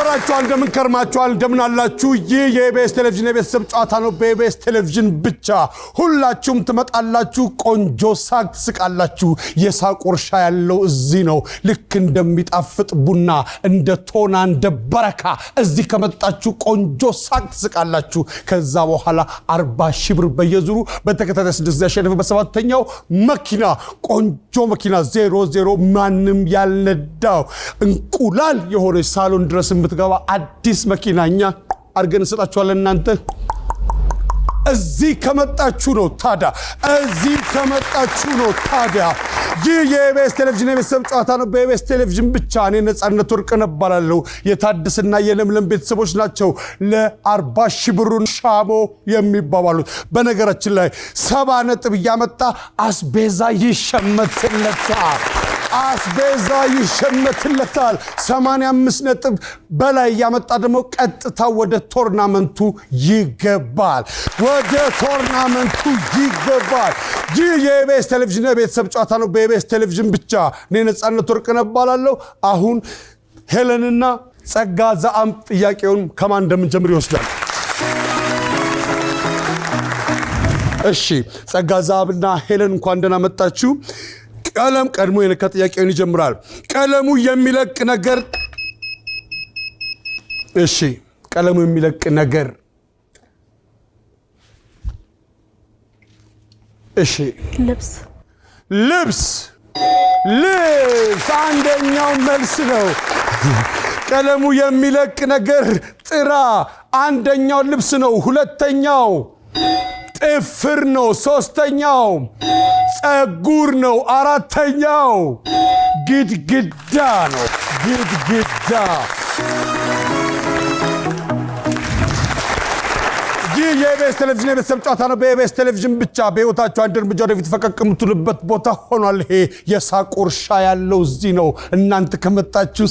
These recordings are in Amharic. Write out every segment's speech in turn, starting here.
አደራችኋል እንደምን ከርማችኋል እንደምን አላችሁ ይህ የኢቢኤስ ቴሌቪዥን የቤተሰብ ጨዋታ ነው በኢቢኤስ ቴሌቪዥን ብቻ ሁላችሁም ትመጣላችሁ ቆንጆ ሳቅ ትስቃላችሁ የሳቅ ወርሻ ያለው እዚህ ነው ልክ እንደሚጣፍጥ ቡና እንደ ቶና እንደ በረካ እዚህ ከመጣችሁ ቆንጆ ሳቅ ትስቃላችሁ ከዛ በኋላ 40 ሺህ ብር በየዙሩ በተከታታይ 6 ያሸነፈ በሰባተኛው መኪና ቆንጆ መኪና 00 ማንም ያልነዳው እንቁላል የሆነ ሳሎን ድረስ የምትገባ አዲስ መኪናኛ አርገን እንሰጣችኋለን እናንተ እዚህ ከመጣችሁ ነው ታዲያ ይህ የኢቢኤስ ቴሌቪዥን የቤተሰብ ጨዋታ ነው በኢቢኤስ ቴሌቪዥን ብቻ እኔ ነጻነት ወርቅነህ እባላለሁ የታደሰና የለምለም ቤተሰቦች ናቸው ለ40 ሺህ ብሩን ሻሞ የሚባባሉት በነገራችን ላይ 70 ነጥብ ያመጣ አስቤዛ ይሸመትለታል 85 ነጥብ በላይ ያመጣ ደግሞ ቀጥታ ወደ ቶርናመንቱ ይገባል ይህ የኢቢኤስ ቴሌቪዥን የቤተሰብ ጨዋታ ነው በኢቢኤስ ቴሌቪዥን ብቻ እኔ ነጻነት ወርቅነህ እባላለሁ አሁን ሄለንና ጸጋ ዘአም ጥያቄውን ከማን እንደምንጀምር ይወስዳል እሺ ጸጋ ዘአምና ሄለን እንኳን ደህና መጣችሁ ቀለም ቀድሞ የነካ ጥያቄውን ይጀምራል ቀለሙ የሚለቅ ነገር እሺ ቀለሙ የሚለቅ ነገር እሺ ልብስ አንደኛው መልስ ነው ቀለሙ የሚለቅ ነገር ጥራ አንደኛው ልብስ ነው ሁለተኛው ጥፍር ነው ሶስተኛው ጸጉር ነው አራተኛው ግድግዳ ነው ይህ የኢቢኤስ ቴሌቪዥን የቤተሰብ ጨዋታ ነው በኢቢኤስ ቴሌቪዥን ብቻ በህይወታችሁ አንድ እርምጃ ወደፊት ፈቀቅ የምትሉበት ቦታ ሆኗል ይሄ የሳቅ ወርሻ ያለው እዚህ ነው እናንተ ከመጣችሁ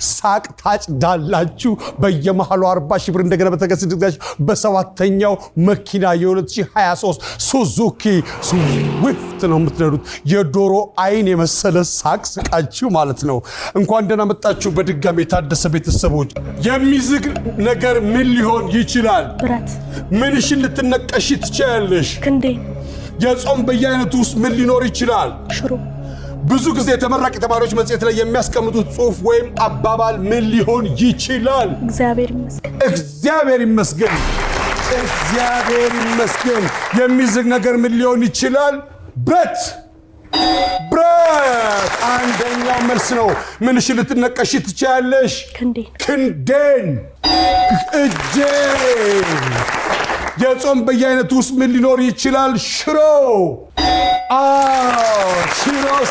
ሳቅ ታጭዳላችሁ በየመሃሉ 40 ሺህ ብር እንደገና በተገስድጋችሁ በሰባተኛው መኪና የ2023 ሱዙኪ ስዊፍት ነው የምትነዱት የዶሮ አይን የመሰለ ሳቅ ስቃችሁ ማለት ነው እንኳን ደህና መጣችሁ በድጋሚ የታደሰ ቤተሰቦች የሚዝግ ነገር ምን ሊሆን ይችላል ብረት ምንሽን ልትነቀሽ ትችያለሽ ክንዴ የጾም በየአይነቱ ውስጥ ምን ሊኖር ይችላል ሽሮ ብዙ ጊዜ ተመራቂ ተማሪዎች መጽሔት ላይ የሚያስቀምጡት ጽሑፍ ወይም አባባል ምን ሊሆን ይችላል እግዚአብሔር ይመስገን የሚዝግ ነገር ምን ሊሆን ይችላል ብረት አንደኛው መልስ ነው ምንሽን ልትነቀሽ ትችያለሽ ክንዴን እጄን የጾም በየአይነቱ ውስጥ ምን ሊኖር ይችላል ሽሮ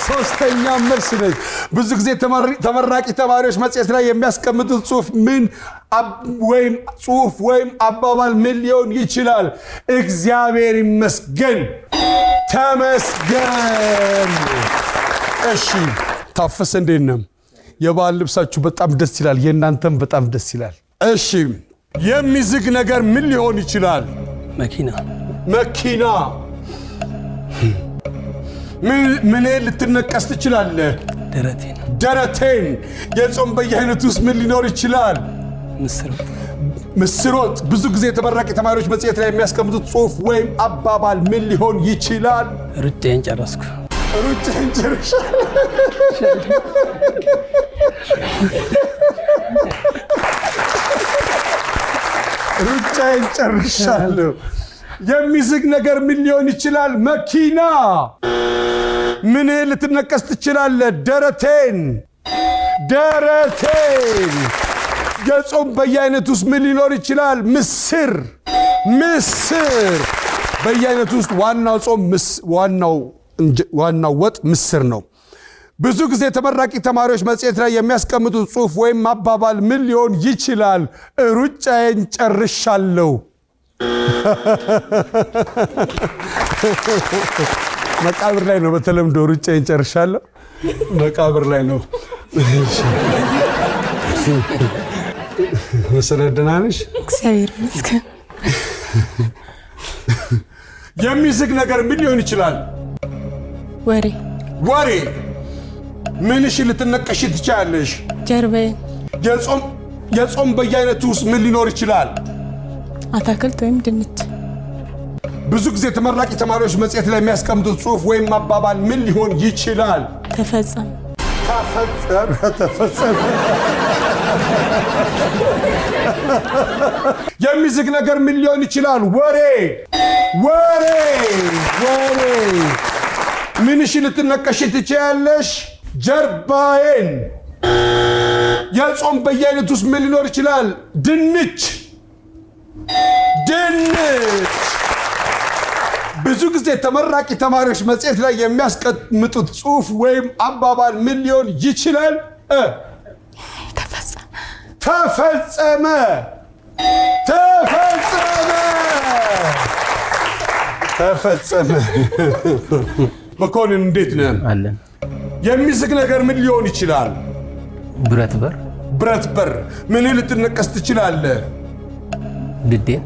ሶስተኛ መልስ ነች ብዙ ጊዜ ተመራቂ ተማሪዎች መጽሔት ላይ የሚያስቀምጡት ጽሑፍ ወይም አባባል ምን ሊሆን ይችላል እግዚአብሔር ይመስገን ተመስገን እሺ ታፈሰ እንዴት ነው የባህል ልብሳችሁ በጣም ደስ ይላል የእናንተም በጣም ደስ ይላል እሺ የሚዝግ ነገር ምን ሊሆን ይችላል መኪና ምን ልትነቀስ ትችላለህ ደረቴን የጾም በየአይነቱ ውስጥ ምን ሊኖር ይችላል ምስር ወጥ ብዙ ጊዜ ተመራቂ ተማሪዎች መጽሔት ላይ የሚያስቀምጡት ጽሑፍ ወይም አባባል ምን ሊሆን ይችላል ሩጫዬን ጨረስኩ ሩጫዬን ጨርሻለሁ የሚዝግ ነገር ምን ሊሆን ይችላል መኪና ምን ልትነቀስ ትችላለህ ደረቴን የጾም በየአይነት ውስጥ ምን ሊኖር ይችላል ምስር በየአይነት ውስጥ ዋናው ወጥ ምስር ነው ብዙ ጊዜ ተመራቂ ተማሪዎች መጽሔት ላይ የሚያስቀምጡት ጽሑፍ ወይም አባባል ምን ሊሆን ይችላል ሩጫዬን ጨርሻለሁ መቃብር ላይ ነው በተለምዶ ሩጫዬን ጨርሻለሁ መቃብር ላይ ነው መሰረት ደህና ነሽ እግዚአብሔር ይመስገን የሚዝግ ነገር ምን ሊሆን ይችላል ወሬ ምንሽ ልትነቀሽ ትችያለሽ ጀርባዬ የጾም የጾም በየአይነቱ ውስጥ ምን ሊኖር ይችላል? አታክልት ወይም ድንች። ብዙ ጊዜ ተመራቂ ተማሪዎች መጽሔት ላይ የሚያስቀምጡት ጽሑፍ ወይም አባባል ምን ሊሆን ይችላል? ተፈጸመ። የሚዝግ ነገር ምን ሊሆን ይችላል? ወሬ። ምንሽ ልትነቀሽ ትችያለሽ? ጀርባዬን። የጾም በየአይነት ውስጥ ምን ሊኖር ይችላል? ድንች። ብዙ ጊዜ ተመራቂ ተማሪዎች መጽሔት ላይ የሚያስቀምጡት ጽሑፍ ወይም አባባል ምን ሊሆን ይችላል? ተፈጸመ። መኮንን እንዴት ነህ? አለን። የሚዝግ ነገር ምን ሊሆን ይችላል? ብረት በር። ምን ልትነቀስ ትችላለህ? ድዴን።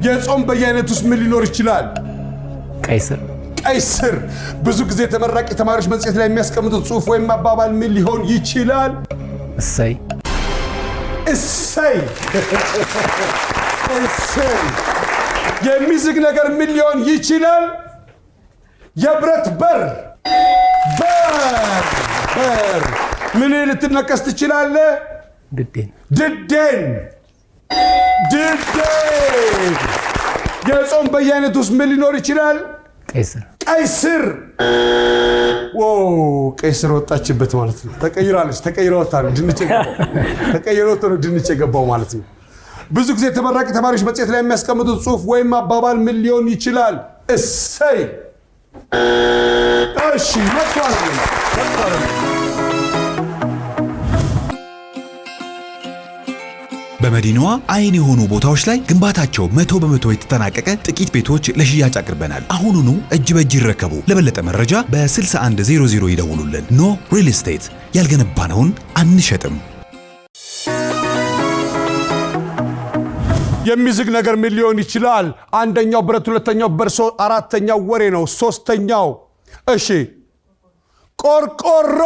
የጾም በየአይነት ውስጥ ምን ሊኖር ይችላል? ቀይ ስር። ብዙ ጊዜ ተመራቂ ተማሪዎች መጽሔት ላይ የሚያስቀምጡት ጽሑፍ ወይም አባባል ምን ሊሆን ይችላል? እሰይ። የሚዝግ ነገር ምን ሊሆን ይችላል? የብረት በር። ምን ልትነቀስ ትችላለህ? ድዴን። የጾም በየአይነት ውስጥ ምን ሊኖር ይችላል? ቀይ ስር። ቀይ ስር ወጣችበት ማለት ነው። ተቀይራለች። ድንች የገባው ማለት ነው። ብዙ ጊዜ ተመራቂ ተማሪዎች መጽሔት ላይ የሚያስቀምጡት ጽሑፍ ወይም አባባል ምን ሊሆን ይችላል? እሰይ። እሺ፣ መጥቷል። በመዲናዋ አይን የሆኑ ቦታዎች ላይ ግንባታቸው 100% የተጠናቀቀ ጥቂት ቤቶች ለሽያጭ አቅርበናል። አሁኑኑ እጅ በእጅ ይረከቡ። ለበለጠ መረጃ በ6100 ይደውሉልን። ኖ ሪል ስቴት፣ ያልገነባነውን አንሸጥም። የሚዝግ ነገር ምን ሊሆን ይችላል? አንደኛው ብረት፣ ሁለተኛው በርሶ፣ አራተኛው ወሬ ነው። ሶስተኛው ቆርቆሮ።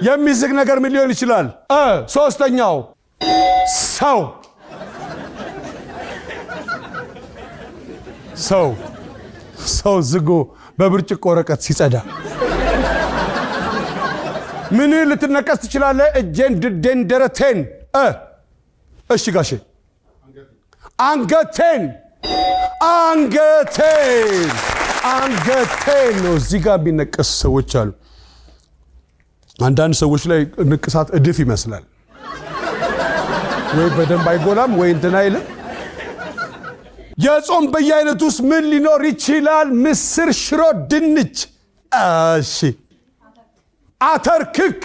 የሚዝግ ነገር ምን ሊሆን ይችላል? ሶስተኛው ሰው ዝጎ በብርጭቆ ወረቀት ሲጸዳ። ምን ልትነቀስ ትችላለህ? እጄን፣ ድዴን፣ ደረቴን። እሺ ጋሼ፣ አንገቴን ነው። እዚህ ጋር የሚነቀሱ ሰዎች አሉ። አንዳንድ ሰዎች ላይ ንቅሳት እድፍ ይመስላል። ወይ በደንብ አይጎላም ወይ እንትን አይልም። የጾም በየአይነት ውስጥ ምን ሊኖር ይችላል? ምስር፣ ሽሮ፣ ድንች። አተር፣ ክክ።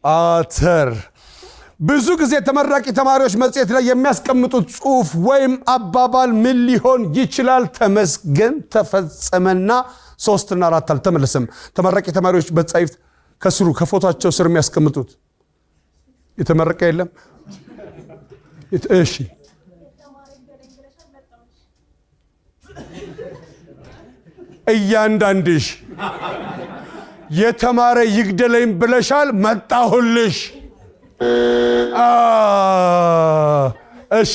አተር። ብዙ ጊዜ ተመራቂ ተማሪዎች መጽሔት ላይ የሚያስቀምጡት ጽሑፍ ወይም አባባል ምን ሊሆን ይችላል? ተመስገን፣ ተፈጸመና 3 እና 4 አልተመለሰም። ተመራቂ ተማሪዎች በጻይፍት ከስሩ ከፎቶቸው ስር የሚያስቀምጡት የተመረቀ የለም። እሺ፣ እያንዳንድሽ የተማረ ይግደለኝ ብለሻል፣ መጣሁልሽ። እሺ፣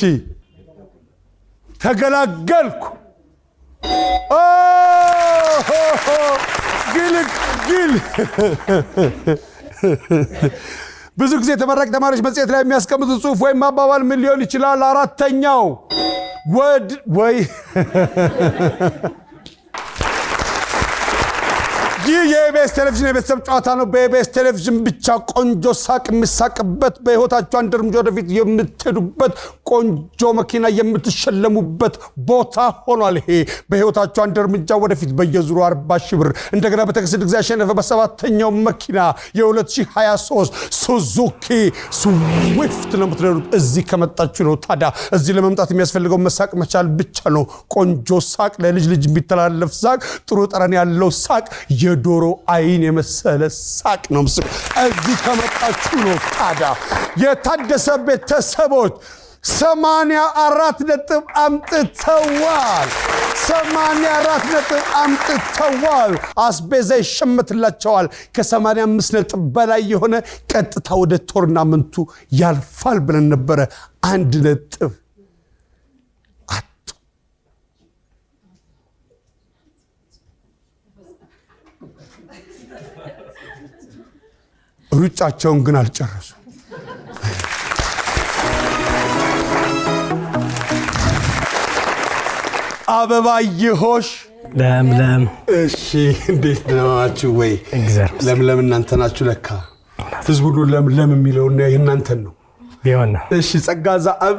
ተገላገልኩ። ግልግል። ብዙ ጊዜ ተመራቂ ተማሪዎች መጽሔት ላይ የሚያስቀምጡት ጽሑፍ ወይም አባባል ምን ሊሆን ይችላል? አራተኛው ይህ የኢቢኤስ ቴሌቪዥን የቤተሰብ ጨዋታ ነው። በኢቢኤስ ቴሌቪዥን ብቻ ቆንጆ ሳቅ የሚሳቅበት፣ በሕይወታችሁ አንድ እርምጃ ወደፊት የምትሄዱበት፣ ቆንጆ መኪና የምትሸለሙበት ቦታ ሆኗል። ይሄ በሕይወታችሁ አንድ እርምጃ ወደፊት በየዙሩ 40 ሺህ ብር እንደገና በተከሰተ ጊዜ ያሸነፈ በ7ኛው መኪና የ2023 ሱዙኪ ስዊፍት ነው የምትነዱት። እዚህ ከመጣችሁ ነው። ታዲያ እዚህ ለመምጣት የሚያስፈልገው መሳቅ መቻል ብቻ ነው። ቆንጆ ሳቅ፣ ለልጅ ልጅ የሚተላለፍ ሳቅ፣ ጥሩ ጠረን ያለው ሳቅ፣ የዶሮ አይን የመሰለ ሳቅ ነው። እዚህ ከመጣችሁ ነው። ታዲያ የታደሰ ቤተሰቦች 84 ነጥብ አምጥተዋል። 84 ነጥብ አምጥተዋል። አስቤዛ ይሸመትላቸዋል። ከ85 ነጥብ በላይ የሆነ ቀጥታ ወደ ቶርናመንቱ ያልፋል ብለን ነበረ። 1 ነጥብ አጡ። ሩጫቸውን ግን አልጨረሱ። አበባየሆሽ ለምለም እሺ፣ እንዴት ናችሁ? ወይ እግዚአብሔር ለምለም እናንተ ናችሁ ለካ። ህዝቡ ሁሉ ለምለም የሚለው የእናንተን ነው ቢሆን ነው። እሺ፣ ጸጋዛብ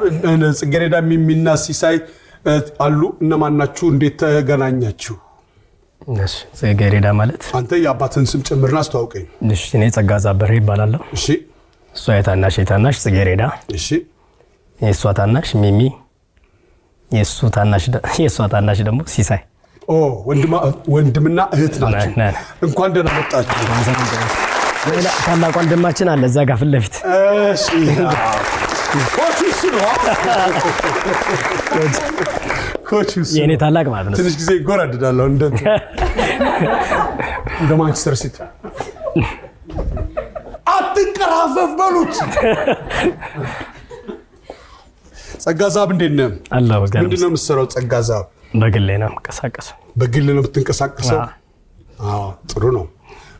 ጽጌረዳ ሚሚና ሲሳይ አሉ። እነማን ናችሁ? እንዴት ተገናኛችሁ? እሺ፣ ጽጌረዳ ማለት አንተ የአባትን ስም ጭምርና አስተዋውቀኝ። እሺ፣ እኔ ጸጋዛብ በሬ ይባላለሁ። እሺ፣ እሷ የታናሽ ጽጌረዳ፣ እሺ፣ የእሷ ታናሽ ሚሚ፣ የእሷ ታናሽ ደግሞ ሲሳይ። ወንድምና እህት ናችሁ። እንኳን ደህና መጣችሁ። ታላቅ ወንድማችን አለ እዛ ጋር ፊት ለፊት። እሺ፣ ኮቹስ የኔ ታላቅ ማለት ነው። ትንሽ ጊዜ ይጎራድዳለሁ እንደ ማንቸስተር ሲቲ። አትንቀራፈፍ በሉት። ጸጋዛብ እንዴት ነህ? አላህ ወጋር ምንድን ነው የምትሰራው? ጸጋዛብ በግሌ ነው የምንቀሳቀሰው። በግል ነው የምትንቀሳቀሰው? አዎ፣ ጥሩ ነው።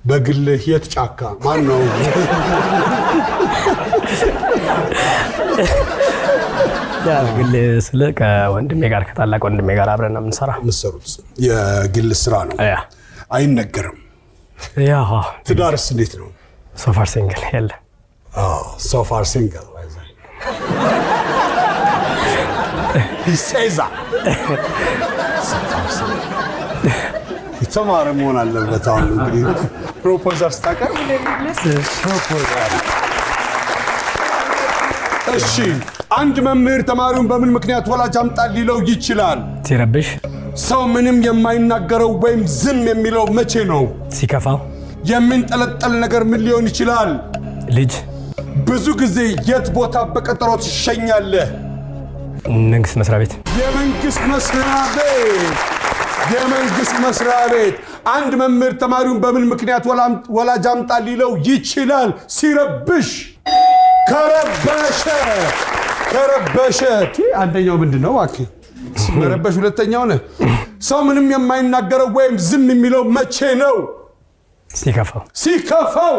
በግል የት ጫካ ማን ነው? በግሌ ስለ ከወንድሜ ጋር ከታላቅ ወንድሜ ጋር አብረን ነው የምንሰሩት። የግል ስራ ነው፣ አይነገርም። ትዳርስ እንዴት ነው? ሶፋር ሲንግል የለ። ሶፋር ሲንግል ይሰዛ የተማረ መሆን አለበት። አሁን እንግዲህ ፕሮፖዛል ስታቀርብ ፕሮፖዛል። እሺ፣ አንድ መምህር ተማሪውን በምን ምክንያት ወላጅ አምጣ ሊለው ይችላል? ሲረብሽ። ሰው ምንም የማይናገረው ወይም ዝም የሚለው መቼ ነው? ሲከፋው። የሚንጠለጠል ነገር ምን ሊሆን ይችላል? ልጅ። ብዙ ጊዜ የት ቦታ በቀጠሮ ትሸኛለህ? መንግስት መስሪያ ቤት። የመንግስት መስሪያ ቤት። አንድ መምህር ተማሪውን በምን ምክንያት ወላጅ አምጣ ሊለው ይችላል? ሲረብሽ። ከረበሸ። አንደኛው ምንድን ነው? እባክህ መረበሽ ሁለተኛው ነው። ሰው ምንም የማይናገረው ወይም ዝም የሚለው መቼ ነው? ሲከፋው።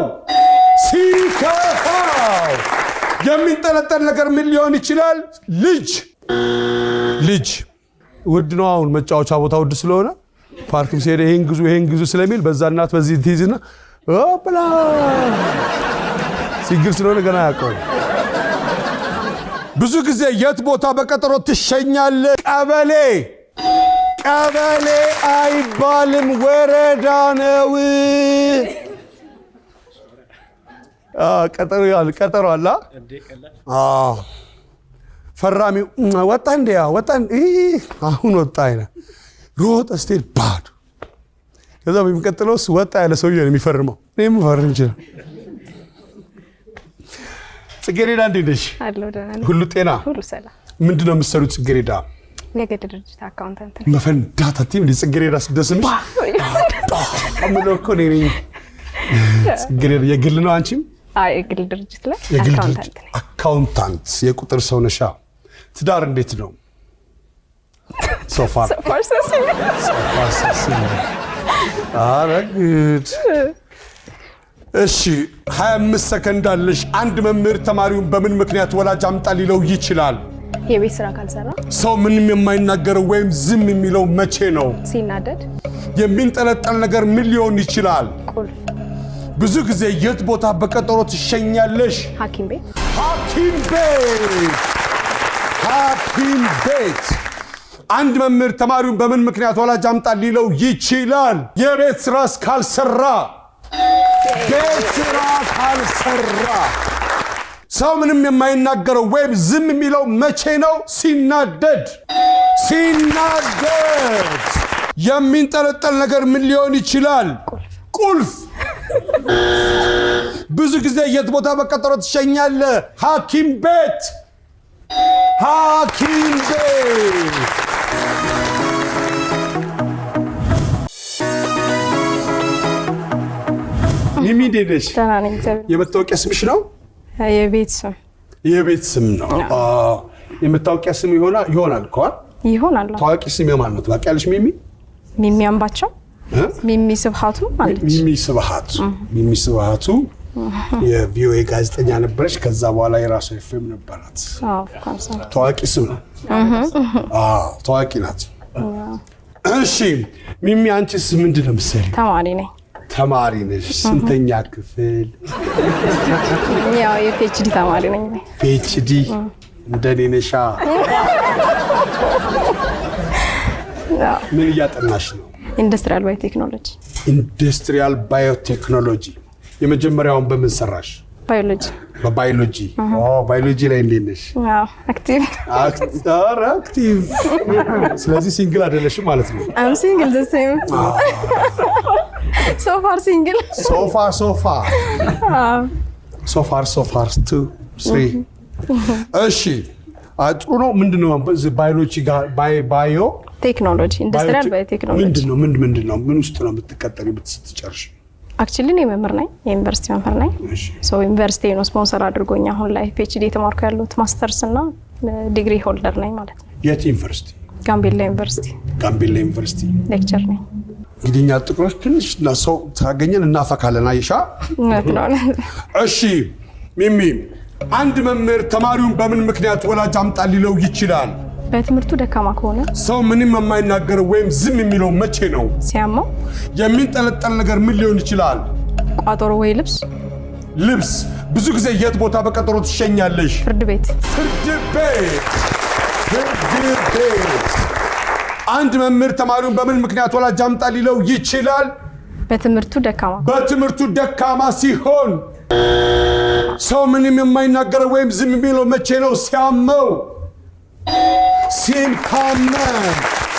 የሚንጠለጠል ነገር ምን ሊሆን ይችላል? ልጅ ውድ ነው። አሁን መጫወቻ ቦታ ውድ ስለሆነ ፓርክም ሲሄድ ይሄን ግዙ ስለሚል በዛ እናት በዚህ ትይዝና ኦፕላ ሲግል ስለሆነ ገና ያውቀው። ብዙ ጊዜ የት ቦታ በቀጠሮ ትሸኛለህ? ቀበሌ አይባልም፣ ወረዳ ነው። ቀጠሮ አለ። ፈራሚው ወጣ አሁን ወጣ አይነ ሮጥ ስቴል ባዶ። ከዛ በሚቀጥለው ወጣ ያለ ሰውዬ ነው የሚፈርመው። እኔም ፈርም ይችላል። ጽጌረዳ እንዴት ነሽ? ሁሉ ጤና? ሁሉ ሰላም። ምንድን ነው የምትሰሩት? ጽጌረዳ የግል ድርጅት አካውንታንት ነኝ። መፈንዳት አትይም እንዴ? ጽጌረዳ ስደስምሽ አምለው እኮ ነኝ። ጽጌረዳ የግል ነው አንቺም? አይ የግል ድርጅት ላይ አካውንታንት ነኝ። አካውንታንት የቁጥር ሰው ነሻ። ትዳር እንዴት ነው? ሶፋር ጉድ። እሺ 25 ሰከንድ አለሽ። አንድ መምህር ተማሪውን በምን ምክንያት ወላጅ አምጣ ሊለው ይችላል? የቤት ስራ ካልሰራ። ሰው ምንም የማይናገረው ወይም ዝም የሚለው መቼ ነው? ሲናደድ። የሚንጠለጠል ነገር ምን ሊሆን ይችላል? ቁልፍ። ብዙ ጊዜ የት ቦታ በቀጠሮ ትሸኛለሽ? ሐኪም ቤት። አንድ መምህር ተማሪውን በምን ምክንያት ወላጅ አምጣ ሊለው ይችላል? የቤት ስራ ካልሰራ። ሰው ምንም የማይናገረው ወይም ዝም የሚለው መቼ ነው? ሲናደድ። የሚንጠለጠል ነገር ምን ሊሆን ይችላል? ቁልፍ። ብዙ ጊዜ የት ቦታ በቀጠሮ ትሸኛለህ? ሐኪም ቤት። ሚሚ እንዴት ነሽ? ደህና ነኝ እግዚአብሔር። የመታወቂያ ስምሽ ነው? የቤት ስም የቤት ስም ነው። የመታወቂያ ስም ይሆናል እኮ ይሆናል። ታዋቂ ስም የማን ነው ታውቂያለሽ? ሚሚ አምባቸው፣ ሚሚ ስብሃቱ ማለት ሚሚ ስብሃቱ የቪኦኤ ጋዜጠኛ ነበረች። ከዛ በኋላ የራሷ ኤፍኤም ነበራት። ታዋቂ ስም ነው። ታዋቂ ናት። እሺ ሚሚ አንቺስ ምንድን ነው የምትሰሪው? ተማሪ ነኝ። ተማሪ ነሽ? ስንተኛ ክፍል? ያው የፒኤችዲ ተማሪ ነኝ። ፒኤችዲ እንደኔ ነሻ? ምን እያጠናሽ ነው? ኢንዱስትሪያል ባዮቴክኖሎጂ። ኢንዱስትሪያል ባዮቴክኖሎጂ። የመጀመሪያውን በምን ሰራሽ? ባዮሎጂ። በባዮሎጂ። ባዮሎጂ ላይ እንዴት ነሽ? አክቲቭ። አክቲቭ። ስለዚህ ሲንግል አይደለሽም ማለት ነው? አም ሲንግል ዘ ሴም so far single. So far 2 3 እሺ ጥሩ ነው። ምንድነው ባዮሎጂ ጋር ባዮ ቴክኖሎጂ ኢንዱስትሪያል ባዮቴክኖሎጂ ምንድነው? ምን ውስጥ ነው የምትቀጠሪው ስትጨርሽ? አክቹሊ እኔ መምህር ነኝ፣ የዩኒቨርሲቲ መምህር ነኝ። ሶ ዩኒቨርሲቲ ነው ስፖንሰር አድርጎኝ አሁን ላይ ፒኤችዲ የተማርኩ ያለሁት ማስተርስ እና ዲግሪ ሆልደር ነኝ ማለት ነው። የት ዩኒቨርሲቲ? ጋምቤላ ዩኒቨርሲቲ። ጋምቤላ ዩኒቨርሲቲ ሌክቸር ነኝ። እንግዲህ እኛ ጥቁሮች ትንሽ ሰው ታገኘን እናፈካለን። አይሻ እሺ ሚሚ፣ አንድ መምህር ተማሪውን በምን ምክንያት ወላጅ አምጣ ሊለው ይችላል? በትምህርቱ ደካማ ከሆነ። ሰው ምንም የማይናገረው ወይም ዝም የሚለው መቼ ነው? ሲያመው። የሚንጠለጠል ነገር ምን ሊሆን ይችላል? ቋጠሮ ወይ ልብስ። ልብስ። ብዙ ጊዜ የት ቦታ በቀጠሮ ትሸኛለሽ? ፍርድ ቤት። አንድ መምህር ተማሪውን በምን ምክንያት ወላጅ አምጣ ሊለው ይችላል? በትምህርቱ ደካማ ሲሆን። ሰው ምንም የማይናገረው ወይም ዝም የሚለው መቼ ነው? ሲያመው።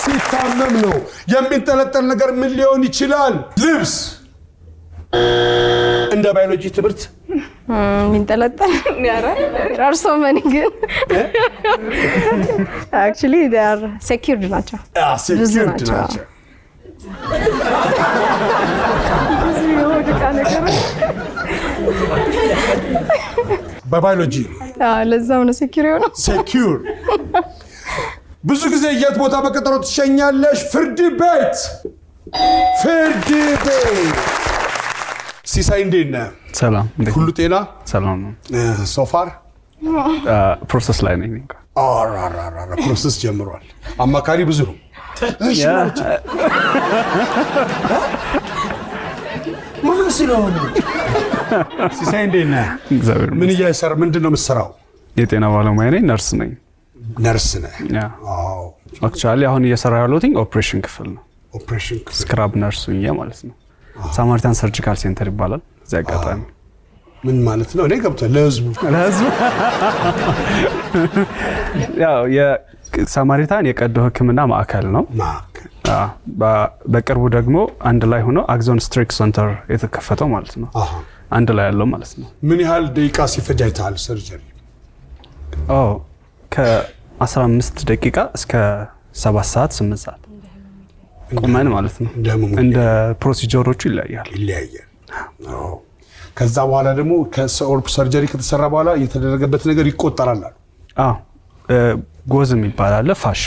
ሲታመም ነው። የሚንጠለጠል ነገር ምን ሊሆን ይችላል? ልብስ። እንደ ባዮሎጂ ትምህርት የሚንጠለጠል are so many ግን actually they are secured ናቸው። secured ናቸው። በባዮሎጂ ለዛው ነው ሴኩር ነው። ሴኩር። ብዙ ጊዜ የት ቦታ በቀጠሮ ትሸኛለሽ? ፍርድ ቤት። ሲሳይ እንዴት ነህ? ሰላም። ሁሉ ጤና? ሰላም ነው። ሶፋር ፕሮሰስ ላይ ነኝ። ፕሮሰስ ጀምሯል። አማካሪ ብዙ ነው። ሲሳይ እንዴት ነህ? ምን እየሰራ ምንድን ነው የምትሰራው? የጤና ባለሙያ ነኝ። ነርስ ነኝ። ነርስ ነህ? አክቹዋሊ አሁን እየሰራ ያለሁት ኦፕሬሽን ክፍል ነው። ኦፕሬሽን ክፍል ስክራብ ነርስ ሁኜ ማለት ነው። ሳማሪታን ሰርጂካል ሴንተር ይባላል። እዚያ አጋጣሚ ምን ማለት ነው? እኔ ገብቶኛል። ለህዝቡ ያው የሳማሪታን የቀዶ ሕክምና ማዕከል ነው። በቅርቡ ደግሞ አንድ ላይ ሆኖ አክዞን ስትሪክ ሴንተር የተከፈተው ማለት ነው። አንድ ላይ ያለው ማለት ነው። ምን ያህል ደቂቃ ሲፈጅ አይተሃል ሰርጀሪ? ከ15 ደቂቃ እስከ 7 ሰዓት 8 ሰዓት ቁመን ማለት ነው። እንደ ፕሮሲጀሮቹ ይለያያል። ከዛ በኋላ ደግሞ ሰርጀሪ ከተሰራ በኋላ የተደረገበት ነገር ይቆጠራል። ጎዝም ይባላል፣ ፋሻ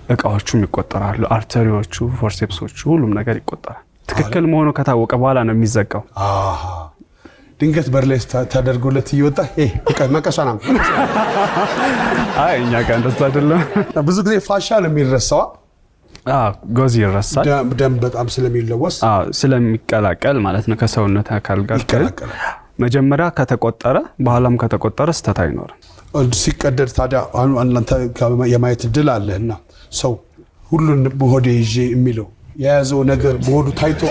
እቃዎቹም ይቆጠራሉ፣ አርተሪዎቹ፣ ፎርሴፕሶቹ፣ ሁሉም ነገር ይቆጠራል። ትክክል መሆኑ ከታወቀ በኋላ ነው የሚዘጋው። ድንገት በር ላይ ተደርጎለት እየወጣ መቀሷና እኛ ጋር እንደዛ አይደለም። ብዙ ጊዜ ፋሻ ነው የሚረሳው። ጎዝ ይረሳል፣ ደም በጣም ስለሚለወስ ስለሚቀላቀል ማለት ነው ከሰውነት አካል ጋር ይቀላቀላል። መጀመሪያ ከተቆጠረ በኋላም ከተቆጠረ ስተት አይኖርም። ሲቀደድ ታዲያ አንተ የማየት እድል አለና ሰው ሁሉን በሆዴ ይዤ የሚለው የያዘው ነገር በሆዱ ታይቶ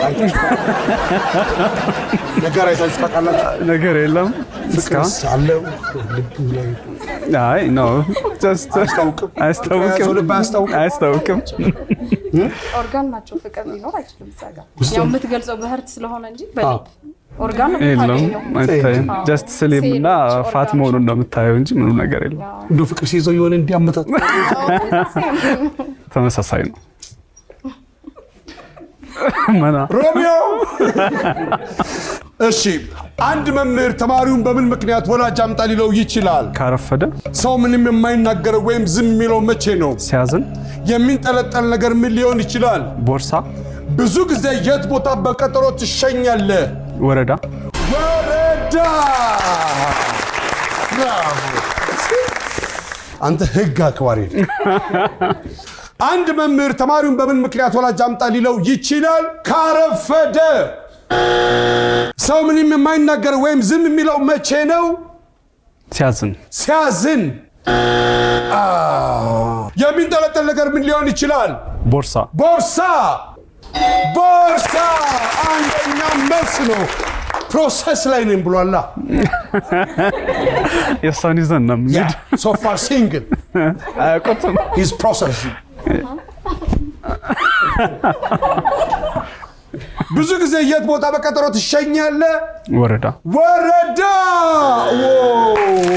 ነገር አይታችሁ ታውቃላችሁ? ነገር የለም። ፍቅርስ አለው ልብ ላይ? አይ ኖ ጀስት አያስታውቅም። ኦርጋን ናቸው። ፍቅር ሊኖር አይችልም። ዛጋ ያው የምትገልጸው በህርት ስለሆነ እንጂ ኦርጋን ነው የለም። ጀስት ስሊም እና ፋት መሆኑን ነው የምታየው እንጂ ምንም ነገር የለም። እንደው ፍቅር ሲይዘው የሆነ እንዲያመጣጥ ተመሳሳይ ነው። ሮሚዮ እሺ አንድ መምህር ተማሪውን በምን ምክንያት ወላጅ አምጣ ሊለው ይችላል? ካረፈደ። ሰው ምንም የማይናገረው ወይም ዝም የሚለው መቼ ነው? ሲያዝን። የሚንጠለጠል ነገር ምን ሊሆን ይችላል? ቦርሳ። ብዙ ጊዜ የት ቦታ በቀጠሮ ትሸኛለህ? ወረዳ። ወረዳ። ብራቮ! አንተ ህግ አክባሪ። አንድ መምህር ተማሪውን በምን ምክንያት ወላጅ አምጣ ሊለው ይችላል? ካረፈደ። ሰው ምንም የማይናገር ወይም ዝም የሚለው መቼ ነው? ሲያዝን። ሲያዝን። የሚንጠለጠል ነገር ምን ሊሆን ይችላል? ቦርሳ። ቦርሳ። ቦርሳ አንደኛ መልስ ነው። ፕሮሰስ ላይ ነኝ ብሏላ። የእሷን ይዘን ነው የምንሄድ። ሶ ፋር ሲንግል አያውቁትም። ሂዝ ፕሮሰስ። ብዙ ጊዜ የት ቦታ በቀጠሮ ትሸኛለህ? ወረዳ። ወረዳ።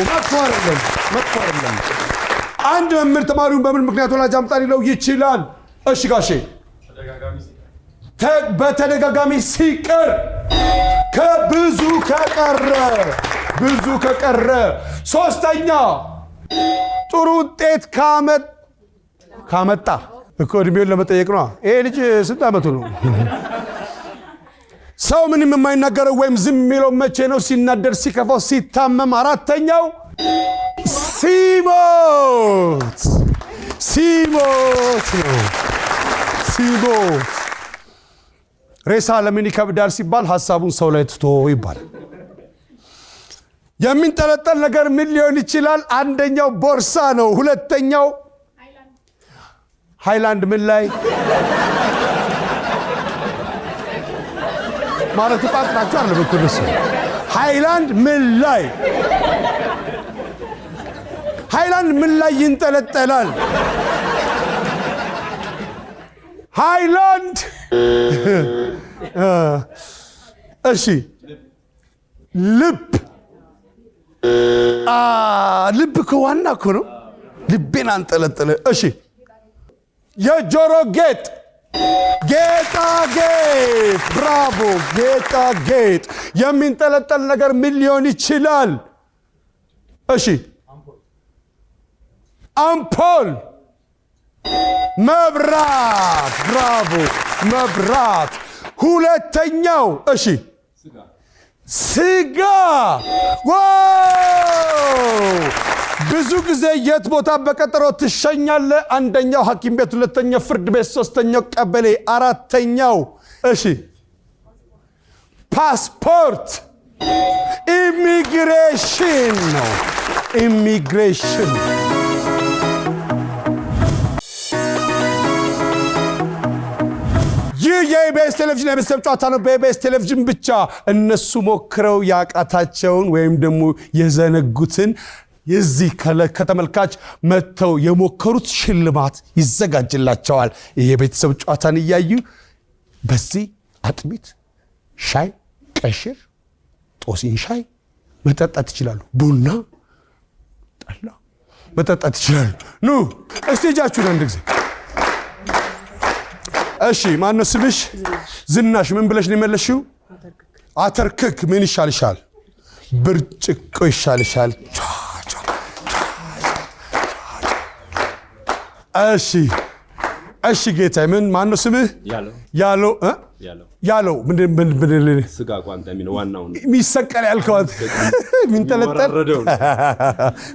መጥፎ አይደለም። አንድ መምህር ተማሪውን በምን ምክንያት ወላጅ አምጣ ሊለው ይችላል? እሺ ጋሼ። በተደጋጋሚ ሲቀር። ከብዙ ከቀረ። ሶስተኛ ጥሩ ውጤት ካመጣ። እኮ እድሜውን ለመጠየቅ ነው። ይሄ ልጅ ስንት ዓመቱ ነው? ሰው ምንም የማይናገረው ወይም ዝም የሚለው መቼ ነው? ሲናደር፣ ሲከፋው፣ ሲታመም። አራተኛው ሲሞት ነው። ሲሞት። ሬሳ ለምን ይከብዳል ሲባል ሐሳቡን ሰው ላይ ትቶ ይባላል። የሚንጠለጠል ነገር ምን ሊሆን ይችላል? አንደኛው ቦርሳ ነው። ሁለተኛው ሃይላንድ ምን ላይ ማለት ጣጣችሁ አለ በኩልስ ሃይላንድ ምን ላይ ይንጠለጠላል? ሃይላንድ። እሺ ልብ ከዋና እኮ ነው። ልቤን አንጠለጠለ። እሺ የጆሮ ጌጣጌጥ። ብራቮ! ጌጣጌጥ። የሚንጠለጠል ነገር ምን ሊሆን ይችላል? እሺ አምፖል። መብራት። ብራቮ! መብራት። ሁለተኛው እሺ ስጋ። ብዙ ጊዜ የት ቦታ በቀጠሮ ትሸኛለህ? አንደኛው ሐኪም ቤት፣ ሁለተኛው ፍርድ ቤት፣ ሶስተኛው ቀበሌ፣ አራተኛው እሺ ፓስፖርት። ኢሚግሬሽን ነው። ኢሚግሬሽን። ይህ የኢቢኤስ ቴሌቪዥን የቤተሰብ ጨዋታ ነው። በኢቢኤስ ቴሌቪዥን ብቻ እነሱ ሞክረው ያቃታቸውን ወይም ደግሞ የዘነጉትን የዚህ ከተመልካች መጥተው የሞከሩት ሽልማት ይዘጋጅላቸዋል። የቤተሰብ ጨዋታን እያዩ በዚህ አጥሚት፣ ሻይ፣ ቀሽር፣ ጦሲን ሻይ መጠጣት ይችላሉ። ቡና፣ ጠላ መጠጣት ይችላሉ። ኑ እስቲ እጃችሁን አንድ ጊዜ። እሺ ማነው ስምሽ? ዝናሽ። ምን ብለሽ ነው የመለሽው? አተርክክ። ምን ይሻልሻል? ብርጭቆ ይሻልሻል። እሺ ጌታዬ። ማነው ስምህ? ያለው ምንድን ስጋ ቋንጣ የሚለው ዋናው ነው የሚሰቀል ያልከው የሚንጠለጠል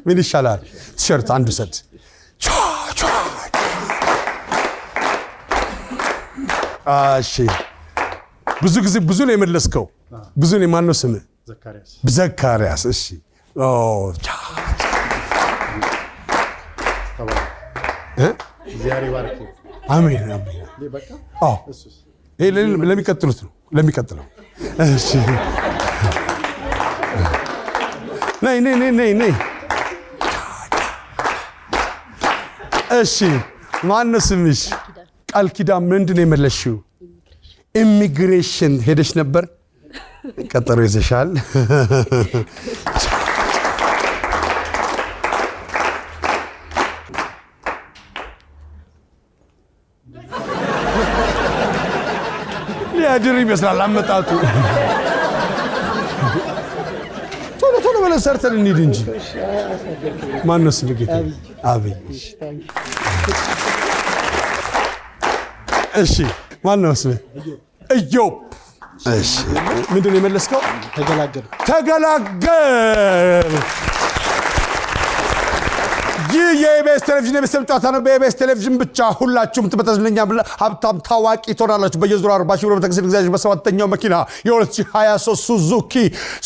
ምን ይሻላል? ቲሸርት አንዱ ሰድ። እሺ ብዙ ነው የመለስከው። ብዙ ነው። ማነው ስምህ? ዘካርያስ። እሺ አሜን። ለሚቀጥሉት ነው። ለሚቀጥለው እሺ ነይ። እሺ ማነው ስምሽ? ቃል ኪዳን። ምንድን ነው የመለስሽው? ኢሚግሬሽን ሄደሽ ነበር? ቀጠሮ ይዘሻል? ሊያድር ይመስላል አመጣጡ። ቶሎ ብለን ሰርተን እንሂድ እንጂ። ማነው ስምህ ጌታ? አብይ። እሺ ማነው ስምህ? ኢዮብ። እሺ ምንድን ነው የመለስከው? ተገላገል። ይህ የኢቢኤስ ቴሌቪዥን የቤተሰብ ጨዋታ ነው። በኢቢኤስ ቴሌቪዥን ብቻ ሁላችሁም ትመጣለኛ ሀብታም ታዋቂ ትሆናላችሁ። በየዙሩ 40 ሺህ ብር በተከሰተ ግዛችሁ በሰባተኛው መኪና የ2023 ሱዙኪ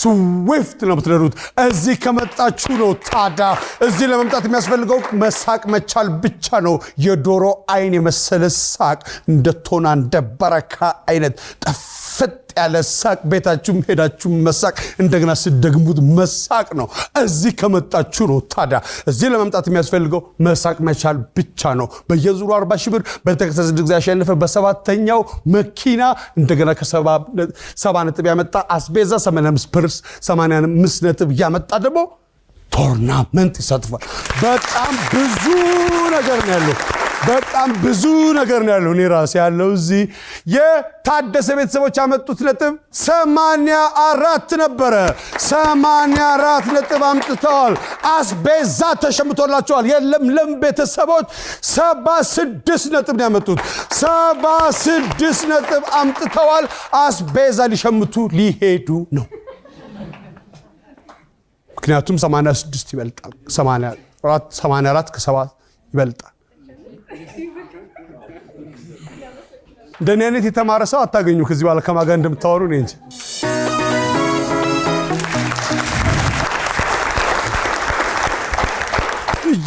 ስዊፍት ነው የምትነዱት። እዚህ ከመጣችሁ ነው። ታዲያ እዚህ ለመምጣት የሚያስፈልገው መሳቅ መቻል ብቻ ነው። የዶሮ አይን የመሰለ ሳቅ፣ እንደ ቶና እንደ በረካ አይነት ጠፍጥ ያለ ሳቅ፣ ቤታችሁም ሄዳችሁ መሳቅ፣ እንደገና ስደግሙት መሳቅ ነው። እዚህ ከመጣችሁ ነው። ታዲያ እዚህ ለመምጣት የሚያስፈልገው መሳቅ መቻል ብቻ ነው። በየዙሩ 40 ሺህ ብር በተከታታይ ጊዜ ያሸነፈ በሰባተኛው መኪና እንደገና ከ70 ነጥብ ያመጣ አስቤዛ 85 ነጥብ ያመጣ ደግሞ ቶርናመንት ይሳትፋል። በጣም ብዙ ነገር ነው ያለው። በጣም ብዙ ነገር ነው ያለው። እኔ ራሴ ያለው እዚህ የታደሰ ቤተሰቦች ያመጡት ነጥብ 84 ነበረ። 84 ነጥብ አምጥተዋል። አስቤዛ ተሸምቶላቸዋል። የለምለም ቤተሰቦች 76 ነጥብ ነው ያመጡት። 76 ነጥብ አምጥተዋል። አስቤዛ ሊሸምቱ ሊሄዱ ነው። ምክንያቱም 86 ይበልጣል። 84 ከ7 ይበልጣል። እንደኔ አይነት የተማረ ሰው አታገኙ። ከዚህ በኋላ ከማን ጋር እንደምታወሩ ነው እንጂ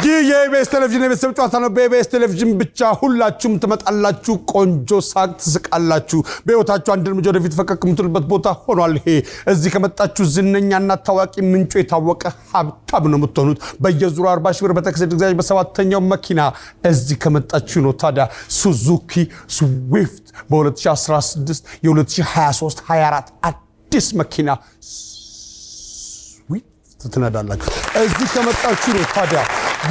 ይህ የኢቢኤስ ቴሌቪዥን የቤተሰብ ጨዋታ ነው። በኢቢኤስ ቴሌቪዥን ብቻ ሁላችሁም ትመጣላችሁ። ቆንጆ ሳቅ ትስቃላችሁ። በህይወታችሁ አንድ እርምጃ ወደፊት ፈቀቅ የምትሉበት ቦታ ሆኗል። ይሄ እዚህ ከመጣችሁ ዝነኛና ታዋቂ ምንጩ የታወቀ ሀብታም ነው የምትሆኑት። በየዙሩ 40 ሺህ ብር በተከሰተ ግዛጅ በሰባተኛው መኪና እዚህ ከመጣችሁ ነው። ታዲያ ሱዙኪ ስዊፍት በ2016 የ2023 24 አዲስ መኪና ትነዳላችሁ። እዚህ ከመጣችሁ ነው። ታዲያ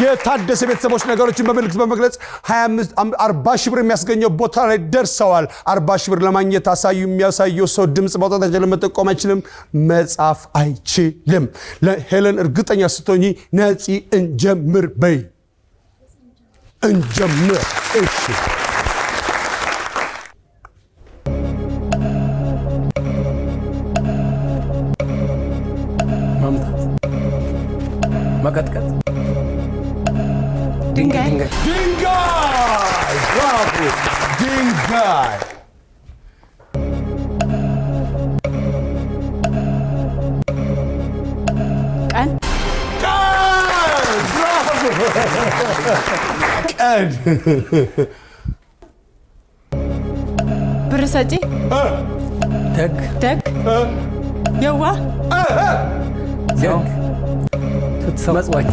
የታደሰ ቤተሰቦች ነገሮችን በምልክት በመግለጽ 40 ሺህ ብር የሚያስገኘው ቦታ ላይ ደርሰዋል። 40 ሺህ ብር ለማግኘት አሳዩ። የሚያሳየው ሰው ድምፅ ማውጣት አይችልም፣ መጠቆም አይችልም፣ መጻፍ አይችልም። ሄለን እርግጠኛ ስትሆኚ ነፂ እንጀምር በይ። እንጀምር። እሺ መቀጥቀጥ፣ ድንጋይ፣ ብራቮ! ድንጋይ። ቀን፣ ብራቮ! ቀን። ብር ሰጪ፣ ደግ፣ የዋህ፣ መጽዋች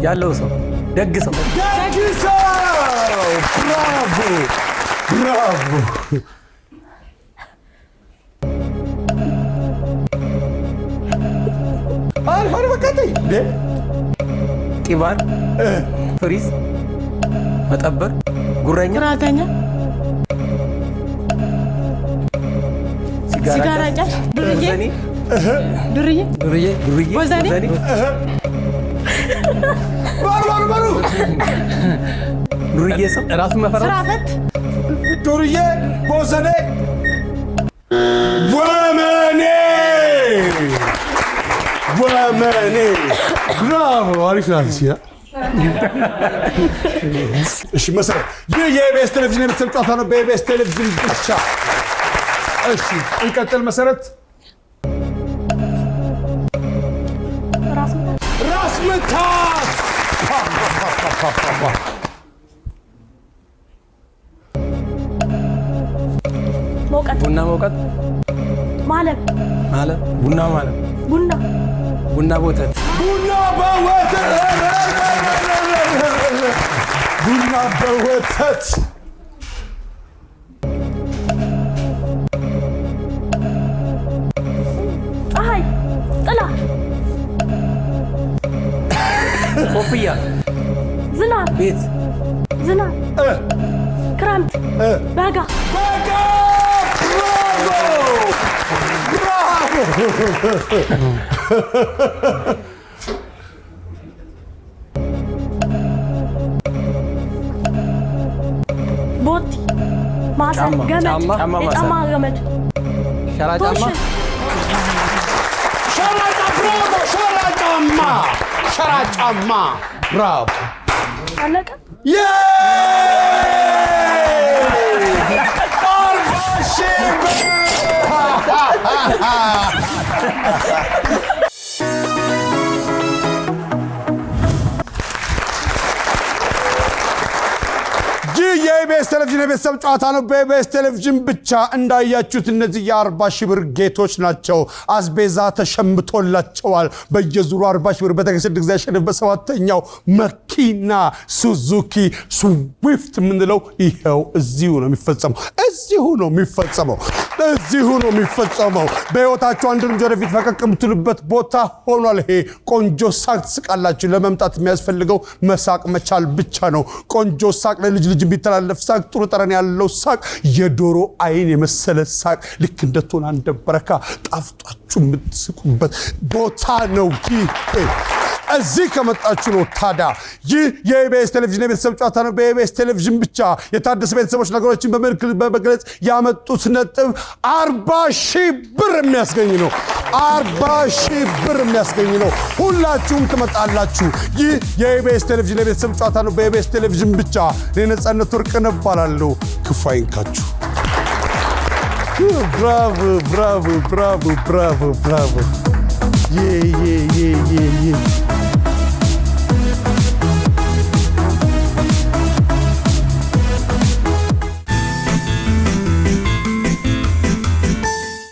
ያለው ሰው፣ ደግ ሰው። ብራቮ! ብራቮ! አሪፍ በቃተይ ጢባር፣ ፍሪዝ፣ መጠበር፣ ጉረኛ፣ ኩራተኛ፣ ሲጋራ ጫሽ፣ ዱርዬ፣ ወዘኔ፣ ባሩ ዱርዬ ሰው፣ ራሱን መፈራት፣ ስራ ፈት፣ ዱርዬ፣ ቦዘኔ፣ ወመኔ። ብራቮ! አሪፍ ናት። እሺ መሰረት፣ ይህ የኢቢኤስ ቴሌቪዥን የቤተሰብ ጨዋታ ነው። በኢቢኤስ ቴሌቪዥን ብቻ። እሺ እንቀጥል። መሰረት፣ ራስ ምታት፣ መውቀት፣ ቡና መውቀት፣ ማለም፣ ቡና ማለም፣ ቡና በወተት፣ ቡና በወተት። ፀሐይ፣ ጥላ፣ ኮፍያ፣ ዝናብ፣ ቤት፣ ክረምት፣ በጋ። ብራቮ! ቦቲ ማሰር ገመድ የጫማ ገመድ ሸራ ጫማ ሸራ ጫማ ብራቮ አለቀ የኢቢኤስ ቴሌቪዥን የቤተሰብ ጨዋታ ነው። በኢቢኤስ ቴሌቪዥን ብቻ እንዳያችሁት እነዚህ የ40 ሺህ ብር ጌቶች ናቸው። አስቤዛ ተሸምቶላቸዋል። በየዙሩ 40 ሺህ ብር በተከሰደ ጊዜ ያሸነፈ በሰባተኛው መኪና ሱዙኪ ስዊፍት የምንለው ይኸው እዚሁ ነው የሚፈጸመው። በህይወታችሁ አንድ እርምጃ ወደፊት ፈቀቅ የምትሉበት ቦታ ሆኗል። ይሄ ቆንጆ ሳቅ ትስቃላችሁ። ለመምጣት የሚያስፈልገው መሳቅ መቻል ብቻ ነው። ቆንጆ ሳቅ ለልጅ ልጅ የሚተላለፍ ሳቅ፣ ጥሩ ጠረን ያለው ሳቅ፣ የዶሮ አይን የመሰለ ሳቅ፣ ልክ እንደ ቶና እንደ በረካ ጣፍጧችሁ የምትስቁበት ቦታ ነው። እዚህ ከመጣችሁ ነው። ታዲያ ይህ የኢቢኤስ ቴሌቪዥን የቤተሰብ ጨዋታ ነው። በኢቢኤስ ቴሌቪዥን ብቻ የታደሰ ቤተሰቦች ነገሮችን በምልክት በመግለጽ ያመጡት ነጥብ 40 ሺህ ብር የሚያስገኝ ነው። 40 ሺህ ብር የሚያስገኝ ነው። ሁላችሁም ትመጣላችሁ። ይህ የኢቢኤስ ቴሌቪዥን የቤተሰብ ጨዋታ ነው። በኢቢኤስ ቴሌቪዥን ብቻ። እኔ ነፃነት ወርቅነህ እባላለሁ። ክፉ አይንካችሁ። ብራቮ ብራቮ ብራቮ ብራቮ ብራቮ።